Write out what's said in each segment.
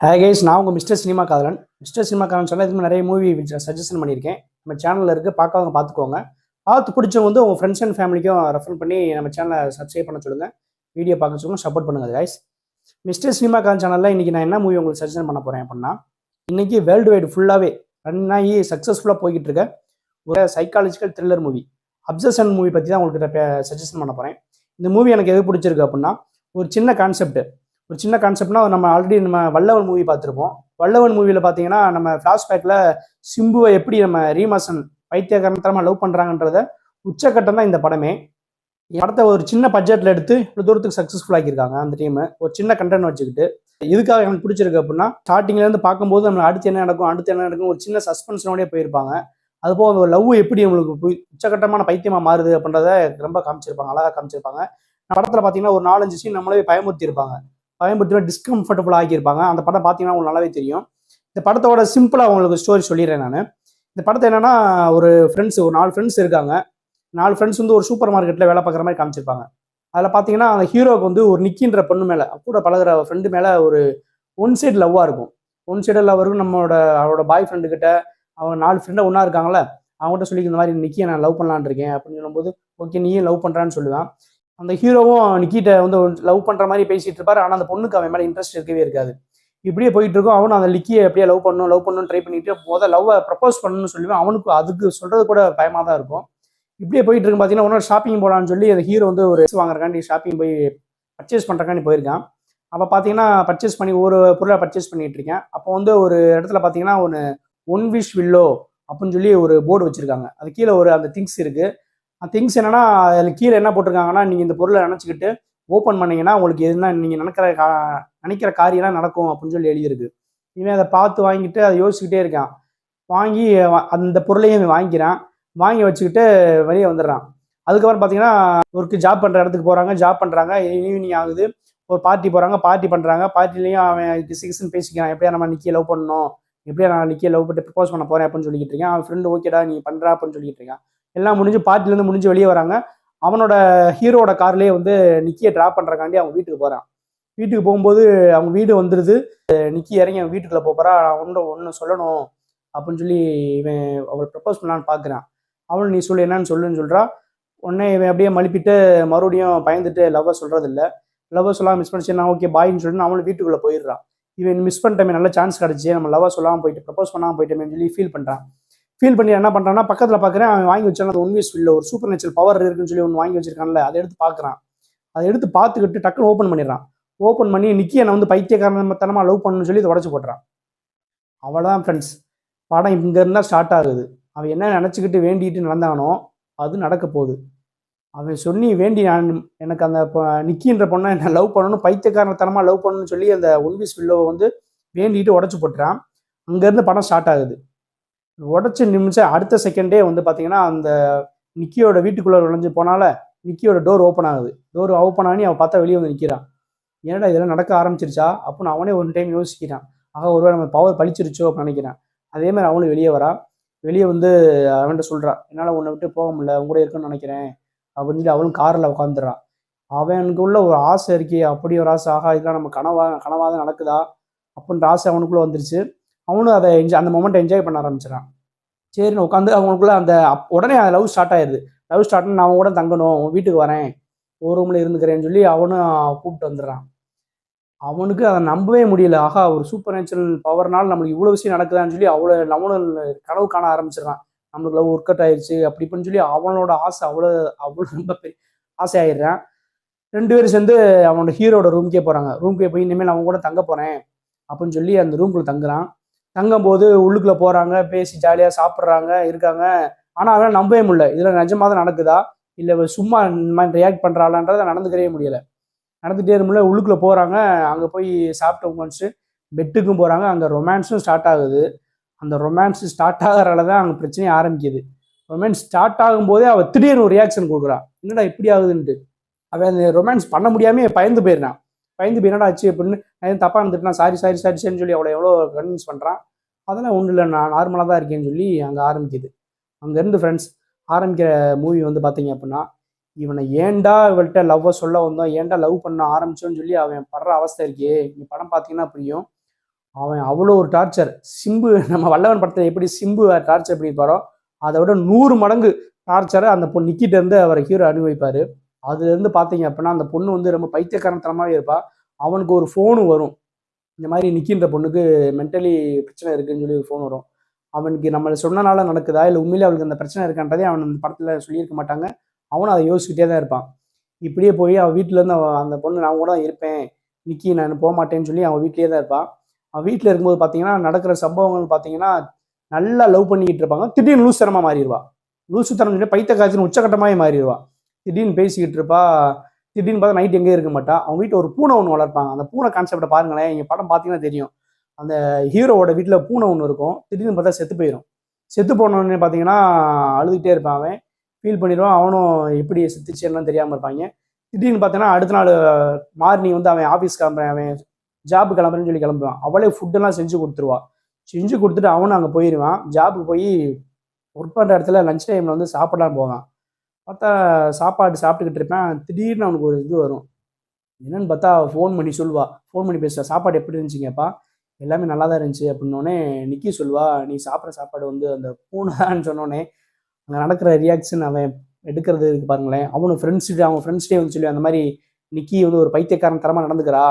Hi guys, நான் உங்கள் mister cinema காதலன். மிஸ்டர் சினிமா காதலன் சொன்னால் இதுக்கு நிறைய மூவி சஜஷன் பண்ணியிருக்கேன். நம்ம சேனலில் இருக்குது, பார்க்காதவங்க பார்த்துக்கோங்க. பார்த்து பிடிச்சவங்க வந்து உங்கள் ஃப்ரெண்ட்ஸ் அண்ட் ஃபேமிலிக்கும் ரெஃபர் பண்ணி நம்ம சேனலை சப்ஸ்கிரைப் பண்ண சொல்லுங்கள். வீடியோ பார்க்க சொல்லுங்கள், சப்போர்ட் பண்ணுங்கள் கைஸ். மிஸ்டர் சினிமா காதலன் சேனலில் இன்றைக்கி நான் என்ன மூவி உங்களுக்கு சஜஷன் பண்ண போகிறேன் அப்படின்னா, இன்றைக்கி வேர்ல்டு வைடு ஃபுல்லாகவே ரன் ஆகி சக்ஸஸ்ஃபுல்லாக போய்கிட்டு இருக்க ஒரு psychological thriller movie obsession movie பற்றி தான் உங்களுக்கு சஜஷன் பண்ண போகிறேன். இந்த மூவி எனக்கு எது பிடிச்சிருக்கு அப்படின்னா, ஒரு சின்ன கான்செப்ட்னா நம்ம ஆல்ரெடி நம்ம வல்லவன் மூவி பார்த்துருப்போம். வல்லவன் மூவியில் பார்த்தீங்கன்னா நம்ம ஃப்ளாஷ்பேக்கில் சிம்புவை எப்படி நம்ம ரீமாசன் பைத்தியகாரணத்தனமாக லவ் பண்ணுறாங்கன்றத உச்சக்கட்டம் தான் இந்த படமே. படத்தை ஒரு சின்ன பட்ஜெட்டில் எடுத்து இவ்வளோ தூரத்துக்கு சக்ஸஸ்ஃபுல் ஆக்கியிருக்காங்க அந்த டீமு. ஒரு சின்ன கண்டென்ட் வச்சுக்கிட்டு இதுக்காக எனக்கு பிடிச்சிருக்கு அப்படின்னா, ஸ்டார்டிங்லேருந்து பார்க்கும்போது நம்ம அடுத்து என்ன நடக்கும் ஒரு சின்ன சஸ்பென்ஸோடய போயிருப்பாங்க. அதுபோக அந்த லவ் எப்படி நம்மளுக்கு உச்சக்கட்டமான பைத்தியமாக மாறுது அப்படின்றத ரொம்ப காமிச்சிருப்பாங்க, அழகாக காமிச்சிருப்பாங்க. படத்தில் பார்த்தீங்கன்னா ஒரு 4-5 சீன் நம்மளே பயமுறுத்தி டிஸ்கம்ஃபர்டபுள் ஆகியிருப்பாங்க. அந்த படம் பார்த்தீங்கன்னா உங்களுக்கு நல்லாவே தெரியும். இந்த படத்தோட சிம்பிளாக உங்களுக்கு ஸ்டோரி சொல்லிடுறேன் நான். இந்த படத்தை என்னன்னா, ஒரு 4 ஃப்ரெண்ட்ஸ் இருக்காங்க. 4 ஃப்ரெண்ட்ஸ் வந்து ஒரு சூப்பர் மார்க்கெட்டில் வேலை பார்க்குற மாதிரி காமிச்சிருப்பாங்க. அதில் பார்த்தீங்கன்னா அந்த ஹீரோவுக்கு வந்து ஒரு நிக்கின்ற பொண்ணு மேலே, கூட பழகிற ஃப்ரெண்டு மேலே ஒரு ஒன் சைடு லவ்வாக இருக்கும். அவரோட பாய் ஃப்ரெண்டு கிட்ட அவங்க 4 ஃப்ரெண்டை ஒன்றா இருக்காங்களே, அவங்ககிட்ட சொல்லி இந்த மாதிரி நிக்கியை நான் லவ் பண்ணலான்னு இருக்கேன் அப்படின்னு சொல்லும்போது, ஓகே நீயும் லவ் பண்ணுறான்னு சொல்லுவேன். அந்த ஹீரோவும் நிக்கிட்ட வந்து லவ் பண்ணுற மாதிரி பேசிகிட்டு இருப்பார். ஆனால் அந்த பொண்ணுக்கு அவன் மேலே இன்ட்ரெஸ்ட் இருக்கவே இருக்காது. இப்படியே போயிட்டு இருக்கும். அவனும் அந்த நிக்கியை எப்படியே லவ் பண்ணணும்னு ட்ரை பண்ணிட்டு லவ்வை ப்ரப்போஸ் பண்ணணும்னு சொல்லுவேன். அவனுக்கு அதுக்கு சொல்கிறது கூட பயமாக தான் இருக்கும். இப்படியே போயிட்டு இருக்கும். பார்த்தீங்கன்னா ஒரு நாள் ஷாப்பிங் போகலான்னு சொல்லி அந்த ஹீரோ வந்து ஒரு வாங்குறக்காண்டி ஷாப்பிங் போய் பர்ச்சேஸ் பண்ணுறக்காண்டி போயிருக்கான். அப்போ பார்த்தீங்கன்னா பர்ச்சேஸ் பண்ணி ஒரு பொருளை பர்ச்சேஸ் பண்ணிட்டு இருக்கேன். அப்போ வந்து ஒரு இடத்துல பார்த்தீங்கன்னா ஒன் விஷ் வில்லோ அப்படின்னு சொல்லி ஒரு போர்டு வச்சுருக்காங்க. அது கீழே அந்த திங்ஸ் இருக்குது. அந்த திங்ஸ் என்னன்னா, அதில் கீழே என்ன போட்டிருக்காங்கன்னா, நீங்கள் இந்த பொருளை நினச்சிக்கிட்டு ஓப்பன் பண்ணீங்கன்னா உங்களுக்கு எதுனா நீங்கள் நினைக்கிற காரியம்லாம் நடக்கும் அப்படின்னு சொல்லி எழுதியிருக்கு. இவன் அதை பார்த்து வாங்கிட்டு அதை யோசிச்சுக்கிட்டே இருக்கான். வாங்கி அந்த பொருளையும் வாங்கிக்கிறான். வாங்கி வச்சுக்கிட்டு வெளியே வந்துடுறான். அதுக்கப்புறம் பார்த்தீங்கன்னா ஜாப் பண்ணுற இடத்துக்கு போகிறாங்க. ஜாப் பண்ணுறாங்க. ஈவினிங் ஆகுது. ஒரு பார்ட்டி போகிறாங்க. பார்ட்டி பண்ணுறாங்க. பார்ட்டிலையும் அவன் கிசுன்னு பேசிக்கிறான். எப்படியா நம்ம நிக்கியை லவ் பண்ணணும், எப்படியா நான் நிக்கியை லவ் பண்ணி ப்ரப்போஸ் பண்ண போகிறேன் அப்படின்னு சொல்லிக்கிட்டு இருக்கேன். அவன் ஃப்ரெண்டு ஓகேடா நீ பண்ணுறா அப்படின்னு சொல்லிக்கிட்டு இருக்கான். எல்லாம் பார்ட்டிலேருந்து முடிஞ்சு வெளியே வராங்க. அவனோட ஹீரோட கார்லேயே வந்து நிக்கியை ட்ராப் பண்ணுறக்காண்டி அவங்க வீட்டுக்கு போகிறான். வீட்டுக்கு போகும்போது அவங்க வீடு வந்துடுது. நிக்கி இறங்கி அவன் வீட்டுக்குள்ளே போகிறா. ஒன்று சொல்லணும் அப்படின்னு சொல்லி இவன் அவள் ப்ரப்போஸ் பண்ணலான்னு பார்க்குறான். அவள் நீ சொல்லு என்னன்னு சொல்லுன்னு சொல்கிறா. உடனே இவன் அப்படியே மழுப்பிட்டு மறுபடியும் பயந்துட்டு லவ்வை சொல்கிறதில்ல. லவ்வை சொல்லாமல் மிஸ் பண்ணிச்சு. நான் ஓகே பாயின்னு சொல்லிட்டு அவளும் வீட்டுக்குள்ளே போயிடுறான். இவன் மிஸ் பண்ணிட்டமே, நல்ல சான்ஸ் கிடச்சி, நம்ம லவ்வை சொல்லாமல் போயிட்டு ப்ரப்போஸ் பண்ணாமல் போயிட்டோமேன்னு சொல்லி ஃபீல் பண்ணி என்ன பண்ணுறான்னா, பக்கத்தில் பார்க்குறேன் அவன் வாங்கி வச்சான அது உண்மையை இல்லை, ஒரு சூப்பர் நேச்சுரல் பவர் இருக்குன்னு சொல்லி ஒன்று வாங்கி வச்சிருக்கான்ல, அதை எடுத்து பார்க்குறான். அதை எடுத்து பார்த்துக்கிட்டு டக்குன்னு ஓப்பன் பண்ணிடுறான். ஓப்பன் பண்ணி நிக்கியை நான் வந்து பைத்தியக்காரத்தனமாக லவ் பண்ணணும்னு சொல்லி இதை உடச்சி போட்டுறான். அவ்வளோதான் ஃப்ரெண்ட்ஸ், படம் இங்கே இருந்தால் ஸ்டார்ட் ஆகுது. அவன் என்ன நினச்சிக்கிட்டு வேண்டிட்டு நடந்தானோ அது நடக்க போகுது. அவன் சொல்லி வேண்டி எனக்கு அந்த நிக்கின்ற பொண்ணை என்ன லவ் பண்ணணும், பைத்தியக்காரத்தனமாக லவ் பண்ணணும்னு சொல்லி அந்த ஒன்விஸ் வில்லோவை வந்து வேண்டிட்டு உடச்சி போட்டுறான். அங்கேருந்து படம் ஸ்டார்ட் ஆகுது. உடச்சி நிமிஷம் அடுத்த செகண்டே வந்து பார்த்தீங்கன்னா அந்த நிக்கியோட வீட்டுக்குள்ளே நுழைஞ்சு போனால நிக்கியோட டோர் ஓப்பன் ஆகுது. டோர் ஓப்பன் ஆகி அவன் பார்த்தா வெளியே வந்து நிற்கிறான். ஏன்னா இதெல்லாம் நடக்க ஆரம்பிச்சிருச்சா அப்படின்னு அவனே ஒரு டைம் யோசிக்கிறான். ஒருவேளை நம்ம பவர் பழிச்சிருச்சோ அப்படின்னு நினைக்கிறான். அதே மாதிரி அவனும் வெளியே வரான். வெளியே வந்து அவன்கிட்ட சொல்கிறான், என்னால் உன்னை விட்டு போக முடியல, உங்க கூட இருக்குன்னு நினைக்கிறேன் அப்படின்னு சொல்லி அவளும் காரில் உட்காந்துடுறான். அவனுக்கு உள்ள ஒரு ஆசை இருக்கே, அப்படி ஒரு ஆசை, இதெல்லாம் நம்ம கனவாக தான் நடக்குதா அப்படின்ற ஆசை அவனுக்குள்ளே வந்துருச்சு. அவனும் அதை அந்த மொமெண்ட்டை என்ஜாய் பண்ண ஆரம்பிச்சிடான். சரின்னு உட்காந்து அவங்களுக்குள்ள உடனே அந்த லவ் ஸ்டார்ட் ஆயிடுது. லவ் ஸ்டார்ட்னு நான் அவன் கூட தங்கணும், வீட்டுக்கு வரேன், ஒரு ரூமில் இருந்துக்கிறேன்னு சொல்லி அவனும் கூப்பிட்டு வந்துடுறான். அவனுக்கு அதை நம்பவே முடியல. ஒரு சூப்பர் நேச்சுரல் பவர்னால் நம்மளுக்கு இவ்வளோ விஷயம் நடக்குதான்னு சொல்லி அவனும் கனவு காண ஆரம்பிச்சிடறான். நம்மளுக்கு லவ் ஒர்க் அவுட் ஆயிடுச்சு அப்படி இப்படின்னு சொல்லி அவனோட ஆசை அவ்வளோ ரொம்ப பெரிய ஆசை ஆயிடுறான். 2 பேரும் சேர்ந்து அவனோட ஹீரோட ரூம்க்கே போகிறாங்க. ரூம்க்கே போய் இனிமேல் அவன் கூட தங்க போகிறேன் அப்படின்னு சொல்லி அந்த ரூம்குள்ளே தங்குறான். தங்கும்போது உள்ளுக்குள்ளே போகிறாங்க, பேசி ஜாலியாக சாப்பிட்றாங்க, இருக்காங்க. ஆனால் அவன் நம்பவே முடியல, இதில் நிஜமாக தான் நடக்குதா இல்லை சும்மா இந்த மாதிரி ரியாக்ட் பண்ணுறாளான்றதை நடந்துக்கவே முடியலை. நடந்துகிட்டே இருக்கும்போது உள்ளுக்குள்ளே போகிறாங்க. அங்கே போய் சாப்பிட்டு முடிச்சு பெட்டுக்கும் போகிறாங்க. அங்கே ரொமான்ஸும் ஸ்டார்ட் ஆகுது. அந்த ரொமான்ஸ் ஸ்டார்ட் ஆகிறதால தான் அங்கே பிரச்சனையே ஆரம்பிக்குது. ரொமான்ஸ் ஸ்டார்ட் ஆகும்போதே அவள் திடீர்னு ஒரு ரியாக்ஷன் கொடுக்குறான். என்னடா இப்படி ஆகுதுன்ட்டு அவன் அந்த ரொமான்ஸ் பண்ண முடியாமல் பயந்து போயிடுறான். என்னடா ஆச்சு அப்படின்னு நான் தப்பாக இருந்துட்டுனா சாரின்னு சொல்லி அவளை எவ்வளோ கன்வின்ஸ் பண்ணுறான். அதெல்லாம் ஒன்றும் இல்லை, நான் நார்மலாக தான் இருக்கேன்னு சொல்லி அங்கே ஆரம்பிக்குது. அங்கேருந்து ஃப்ரெண்ட்ஸ் ஆரம்பிக்கிற மூவி வந்து பார்த்தீங்க அப்படின்னா, இவனை ஏன்டா இவள்கிட்ட லவ்வை சொல்ல வந்தோம், ஏன்டா லவ் பண்ண ஆரம்பிச்சோன்னு சொல்லி அவன் படுற அவஸ்தை இருக்கே. இந்த படம் பார்த்தீங்கன்னா புரியும். அவன் அவ்வளோ ஒரு டார்ச்சர். சிம்பு நம்ம வல்லவன் படத்தில் எப்படி சிம்பு டார்ச்சர் பண்ணியிருப்பாரோ அதை விட 100 மடங்கு டார்ச்சரை அந்த பொண்ணு நிக்கிட்ட இருந்து அவரை ஹீரோ அனுபவிப்பார். அதுலேருந்து பார்த்தீங்க அப்படின்னா அந்த பொண்ணு வந்து ரொம்ப பைத்தியக்காரத்தனமாகவே இருப்பா. அவனுக்கு ஒரு ஃபோனு வரும், இந்த மாதிரி நிக்கின்ற பொண்ணுக்கு மென்டலி பிரச்சனை இருக்குன்னு சொல்லி ஒரு ஃபோன் வரும். அவனுக்கு நம்மளை சொன்னனால நடக்குதா இல்லை உண்மையிலே அவளுக்கு அந்த பிரச்சனை இருக்கான்றதே அவன் அந்த படத்தில் சொல்லியிருக்க மாட்டாங்க. அவனும் அதை யோசிச்சுக்கிட்டே தான் இருப்பான். இப்படியே போய் அவன் வீட்டிலேருந்து அந்த பொண்ணு நான் கூட தான் இருப்பேன், நிக்கி நான் போக மாட்டேன்னு சொல்லி அவன் வீட்லேயே தான் இருப்பான். அவன் வீட்டில் இருக்கும்போது பார்த்தீங்கன்னா நடக்கிற சம்பவங்கள் பார்த்தீங்கன்னா நல்லா லவ் பண்ணிக்கிட்டு இருப்பாங்க. திடீர்னு லூசுத்தனமாக மாறிடுவா. லூசுத்தனம் சொல்லி பைத்தியக்காரத்தின் உச்சகட்டமாகவே மாறிடுவா. திடீர்னு பேசிக்கிட்டு இருப்பா. திடீர்னு பார்த்தா நைட் எங்கேயும் இருக்க மாட்டா. அவங்க வீட்டில் ஒரு பூனை ஒன்று வளர்ப்பாங்க. அந்த பூனை கான்செப்டை பாருங்களேன், இங்கே படம் பார்த்தீங்கன்னா தெரியும். அந்த ஹீரோவோட வீட்டில் பூனை ஒன்று இருக்கும். திடீர்னு பார்த்தா செத்து போயிடும். செத்து போனோடனே பார்த்தீங்கன்னா அழுதுகிட்டே இருப்பான். அவன் ஃபீல் பண்ணிடுவான். அவனும் எப்படி செத்துச்சு எல்லாம் தெரியாமல் இருப்பாங்க. திடீர்னு பார்த்தீங்கன்னா அடுத்த நாள் மார்னிங் வந்து அவன் ஆஃபீஸ் கிளம்புறேன், அவன் ஜாப் கிளம்புறேன்னு சொல்லி கிளம்புவான். அவளே ஃபுட்டெல்லாம் செஞ்சு கொடுத்துருவா. செஞ்சு கொடுத்துட்டு அவனும் அங்கே போயிடுவான். ஜாபுக்கு போய் ஒர்க் பண்ணுற இடத்துல லஞ்ச் டைமில் வந்து சாப்பிடலாம் போவான். பார்த்தா சாப்பாடு சாப்பிட்டுக்கிட்டு இருப்பேன். திடீர்னு அவனுக்கு ஒரு இது வரும். என்னன்னு பார்த்தா ஃபோன் பண்ணி சொல்லுவா. ஃபோன் பண்ணி பேசுவா. சாப்பாடு எப்படி இருந்துச்சுங்கப்பா? எல்லாமே நல்லா தான் இருந்துச்சு அப்படின்னோடனே நிக்கி சொல்லுவா, நீ சாப்பிட்ற சாப்பாடு வந்து அந்த பூனை தான் சொன்னோடனே அங்கே நடக்கிற ரியாக்ஷன் அவன் எடுக்கிறது இருக்கு பாருங்களேன். அவங்க ஃப்ரெண்ட்ஸ்டே வந்து சொல்லி அந்த மாதிரி நிக்கி வந்து ஒரு பைத்தியக்காரன் தரமாக நடந்துக்கிறா,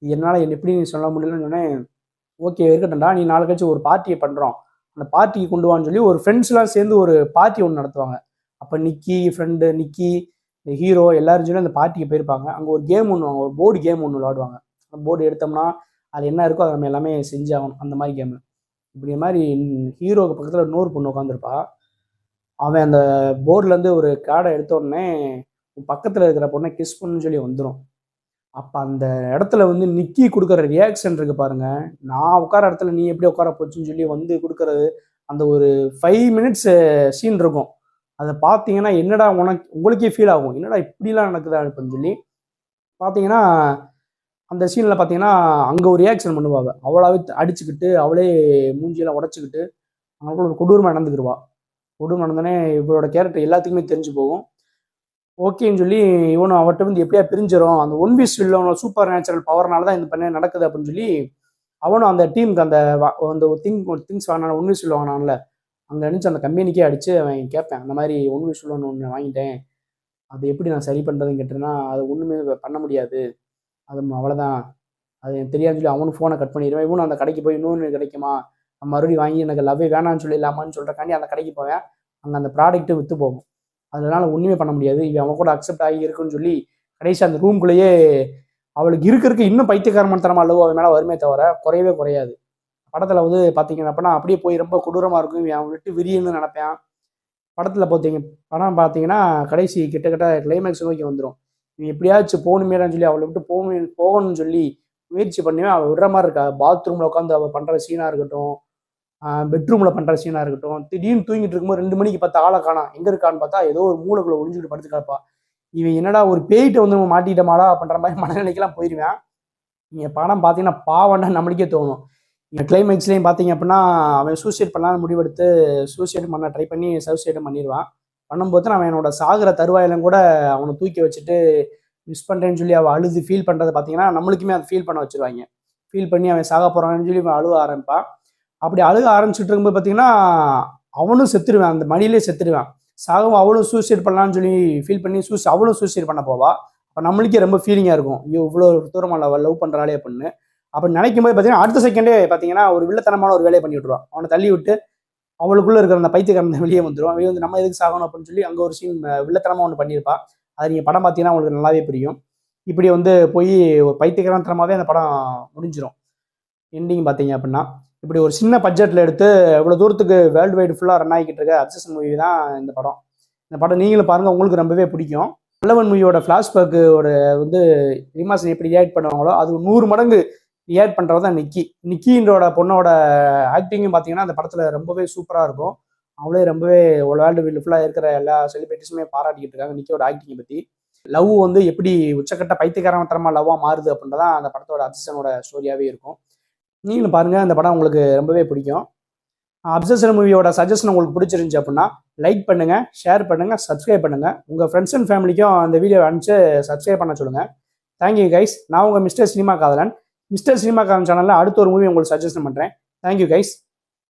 என்னால் எப்படி நீ சொல்ல முடியலன்னு சொன்னேன். ஓகே இருக்கட்டும்டா, நீ நாளை கழிச்சு ஒரு பார்ட்டியை பண்ணுறோம், அந்த பார்ட்டிக்கு கொண்டு வான்னு சொல்லி ஒரு ஃப்ரெண்ட்ஸ்லாம் சேர்ந்து ஒரு பார்ட்டி ஒன்று நடத்துவாங்க. அப்போ நிக்கி ஹீரோ எல்லாரும் சொல்லி அந்த பார்ட்டிக்கு போயிருப்பாங்க. அங்கே ஒரு கேம் ஒன்று, ஒரு போர்டு கேம் ஒன்று விளாடுவாங்க. அந்த போர்டு எடுத்தோம்னா அது என்ன இருக்கோ அதை நம்ம எல்லாமே செஞ்சாகணும், அந்த மாதிரி கேமு. இப்படி மாதிரி ஹீரோவுக்கு பக்கத்தில் இன்னொரு பொண்ணு உட்காந்துருப்பா. அவன் அந்த போர்ட்லேருந்து ஒரு கார்டை எடுத்த உடனே பக்கத்தில் இருக்கிற பொண்ணை கிஸ் பண்ணுன்னு சொல்லி வந்துடும். அப்போ அந்த இடத்துல வந்து நிக்கி கொடுக்குற ரியாக்ஷன் இருக்கு பாருங்க. நான் உட்கார இடத்துல நீ எப்படி உட்கார போச்சுன்னு சொல்லி வந்து கொடுக்குறது. அந்த ஒரு 5 மினிட்ஸ் சீன் இருக்கும். அதை பார்த்தீங்கன்னா என்னடா உங்களுக்கே ஃபீல் ஆகும், என்னடா இப்படிலாம் நடக்குதா அப்படின்னு சொல்லி பார்த்தீங்கன்னா அந்த சீனில் பார்த்தீங்கன்னா அங்கே ஒரு ரியாக்ஷன் பண்ணுவாங்க. அவளாவே அடிச்சுக்கிட்டு அவளே மூஞ்சியெல்லாம் உடச்சிக்கிட்டு அவங்களுக்குள்ள ஒரு கொடூரமாக நடந்துக்கிடுவா. கொடூரம் நடந்தோடனே இவளோட கேரக்டர் எல்லாத்துக்குமே தெரிஞ்சு போகும். ஓகேன்னு சொல்லி இவனும் அவட்ட வந்து எப்படியா பிரிஞ்சிடும், அந்த ஒன் பீஸ் வில்லவனோட சூப்பர் நேச்சுரல் பவர்னால தான் இந்த பண்ண நடக்குது அப்படின்னு சொல்லி அவனும் அந்த டீமுக்கு அந்த திங்ஸ் வாங்கினான ஒன் பீஸ் வில்ல வாங்கினான்ல, அங்கே அடிச்சு அந்த கம்பெனிக்கே அடித்து அவன் கேட்பேன், அந்த மாதிரி ஒன் பீஸ் வில்லவன் ஒன்று வாங்கிட்டேன், அது எப்படி நான் சரி பண்ணுறதுன்னு கேட்டேன்னா அது ஒன்றுமே பண்ண முடியாது, அது அவ்வளோதான், அது எனக்கு தெரியாதுன்னு சொல்லி அவனும் ஃபோனை கட் பண்ணிடுவேன். இவனும் அந்த கடைக்கு போய் இன்னொன்று கிடைக்குமா மறுபடியும் வாங்கி எனக்கு லவ்வே வேணான்னு சொல்லிடலாமான்னு சொல்கிறக்காண்டி அந்த கடைக்கு போவேன். அங்கே அந்த ப்ராடக்ட்டு விற்று போகும். அதனால ஒன்றுமே பண்ண முடியாது, இவன் அவன் கூட அக்செப்ட் ஆகி இருக்குன்னு சொல்லி கடைசி அந்த ரூம்குள்ளேயே அவளுக்கு இருக்க இன்னும் பைத்தியக்காரமத்தனமா அளவு அவன் மேலே வருமே தவிர குறையவே குறையாது. படத்தில் வந்து பார்த்தீங்கன்னா அப்படின்னா அப்படியே போய் ரொம்ப கொடூரமாக இருக்கும். அவன் விட்டு விரியன்னு நினைப்பேன். படம் பார்த்தீங்கன்னா கடைசி கிட்டத்தட்ட கிளைமேக்ஸ் நோக்கி வந்துடும். இவன் எப்படியாச்சும் போகணுமேடான்னு சொல்லி அவளை விட்டு போகணும்னு சொல்லி முயற்சி பண்ணுவேன். அவள் விடுற மாதிரி இருக்கா. பாத்ரூமில் உட்காந்து அவள் பண்ணுற சீனாக இருக்கட்டும், பெட்ரூமில் பண்ணுற சீனாக இருக்கட்டும், திடீர்னு தூங்கிட்டு இருக்கும்போது 2 மணிக்கு பார்த்தா ஆளை காணோம், எங்கே இருக்கான்னு பார்த்தா ஏதோ ஒரு மூளைக்குள்ள ஒளிஞ்சுக்கிட்டு படுத்து கிடப்பா. இவன் என்னடா ஒரு பேய்கிட்ட வந்து நம்ம மாட்டிட்டமாடா அப்படின்ற மாதிரி மனநிலைக்கெல்லாம் போயிடுவேன். நீங்கள் படம் பார்த்தீங்கன்னா பாவண்டா நம்மளுக்கே தோணும். கிளைமேக்ஸ்லேயும் பார்த்தீங்க அப்படின்னா அவன் சூசைட் பண்ணலான்னு முடிவெடுத்து சூசைட் பண்ண ட்ரை பண்ணி சூசைடும் பண்ணிடுவான். பண்ணும்போது அவன் என்னோட சாகிற தருவாயிலும் கூட அவனை தூக்கி வச்சுட்டு மிஸ் பண்ணுறேன்னு சொல்லி அவள் அழுது ஃபீல் பண்ணுறதை பார்த்தீங்கன்னா நம்மளுக்குமே அதை ஃபீல் பண்ண வச்சுருவாங்க. ஃபீல் பண்ணி அவன் சாக போகிறான்னு சொல்லி அவன் அழுக ஆரம்பிப்பான். அப்படி அழுக ஆரம்பிச்சுட்டு இருக்கும்போது பார்த்தீங்கன்னா அவனும் செத்துருவான், அந்த மடியிலே செத்துருவான். சாகவும் அவளும் சூசைட் பண்ணலான்னு சொல்லி ஃபீல் பண்ணி அவளும் சூசைட் பண்ண போவா. அப்போ நம்மளுக்கே ரொம்ப ஃபீலிங்காக இருக்கும், ஐயோ இவ்வளோ தூரமாக லவ் பண்ணுறாளே அப்படின்னு. அப்போ நினைக்கும் போது பார்த்தீங்கன்னா அடுத்த செகண்டே பார்த்தீங்கன்னா ஒரு வில்லத்தனமான ஒரு வேலையை பண்ணி விட்ருவான். அவனை தள்ளி விட்டு அவளுக்குள்ளே இருக்கிற அந்த பைத்தியக்காரன் வெளியே வந்துடும். வெளியே வந்து நம்ம எதுக்கு சாகணும் அப்படின்னு சொல்லி அங்கே ஒரு சீன் வில்லத்தனமாக ஒன்று பண்ணியிருப்பா. அது நீங்கள் படம் பார்த்தீங்கன்னா உங்களுக்கு நல்லாவே புரியும். இப்படி வந்து போய் ஒரு பைத்தியக்காரத்தனமாகவே அந்த படம் முடிஞ்சிடும். எண்டிங் பார்த்தீங்க அப்படின்னா இப்படி ஒரு சின்ன பட்ஜெட்டில் எடுத்து இவ்வளோ தூரத்துக்கு வேர்ல்டு வைடு ஃபுல்லாக ரன் ஆகிக்கிட்டு இருக்க அப்சஷன் மூவி தான் இந்த படம். இந்த படம் நீங்களும் பாருங்கள், உங்களுக்கு ரொம்பவே பிடிக்கும். வல்லவன் மூவியோட ஃப்ளாஷ்பேக்கோட வந்து ரிமாசன் எப்படி ரியாக்ட் பண்ணுவாங்களோ அது 100 மடங்கு ரியாக்ட் பண்ணுறது தான் நிக்கின்றோட பொண்ணோட ஆக்டிங்கும் பார்த்தீங்கன்னா அந்த படத்தில் ரொம்பவே சூப்பராக இருக்கும். அவளே ரொம்பவே வேர்ல்டு வைடு ஃபுல்லாக இருக்கிற எல்லா செலிபிரிட்டிஸுமே பாராட்டிக்கிட்டு இருக்காங்க நிக்கியோட ஆக்டிங்கை பற்றி. லவ் வந்து எப்படி உச்சக்கட்ட பைத்தியக்காரத்தனமாக லவ்வாக மாறுது அப்படின்றதான் அந்த படத்தோட அப்சஷனோட ஸ்டோரியாகவே இருக்கும். நீங்களும் பாருங்கள், அந்த படம் உங்களுக்கு ரொம்பவே பிடிக்கும். அப்சஷன் மூவியோட சஜஷன் உங்களுக்கு பிடிச்சிருந்துச்சு அப்படின்னா லைக் பண்ணுங்கள், ஷேர் பண்ணுங்கள், சப்ஸ்கிரைப் பண்ணுங்கள். உங்கள் ஃப்ரெண்ட்ஸ் அண்ட் ஃபேமிலிக்கும் அந்த வீடியோ அனுப்பிச்சு சப்ஸ்கிரைப் பண்ண சொல்லுங்கள். Thank you guys. நான் உங்கள் மிஸ்டர் சினிமா காதலன். மிஸ்டர் சினிமாக்காரன் சேனலில் அடுத்த ஒரு மூவி உங்களுக்கு சஜஷன் பண்ணுறேன். Thank you guys.